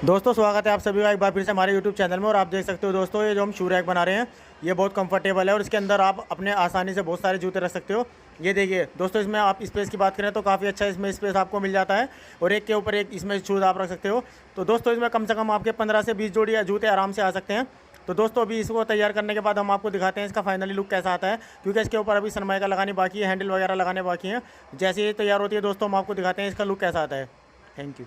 दोस्तों स्वागत है आप सभी का एक बार फिर से हमारे YouTube चैनल में। और आप देख सकते हो दोस्तों, ये जो हम शू रैक बना रहे हैं ये बहुत कंफर्टेबल है और इसके अंदर आप अपने आसानी से बहुत सारे जूते रख सकते हो। ये देखिए दोस्तों, इसमें आप स्पेस की बात करें तो काफ़ी अच्छा इसमें स्पेस आपको मिल जाता है और एक के ऊपर एक इसमें शूज़ आप रख सकते हो। तो दोस्तों इसमें कम से कम आपके 15 से 20 जोड़ी जूते आराम से आ सकते हैं। तो दोस्तों अभी इसको तैयार करने के बाद हम आपको दिखाते हैं इसका फाइनली लुक कैसा आता है, क्योंकि इसके ऊपर अभी सनमाइका लगानी बाकी है, हैंडल वगैरह लगाने बाकी हैं। जैसे ये तैयार होती है दोस्तों हम आपको दिखाते हैं इसका लुक कैसा आता है। Thank you.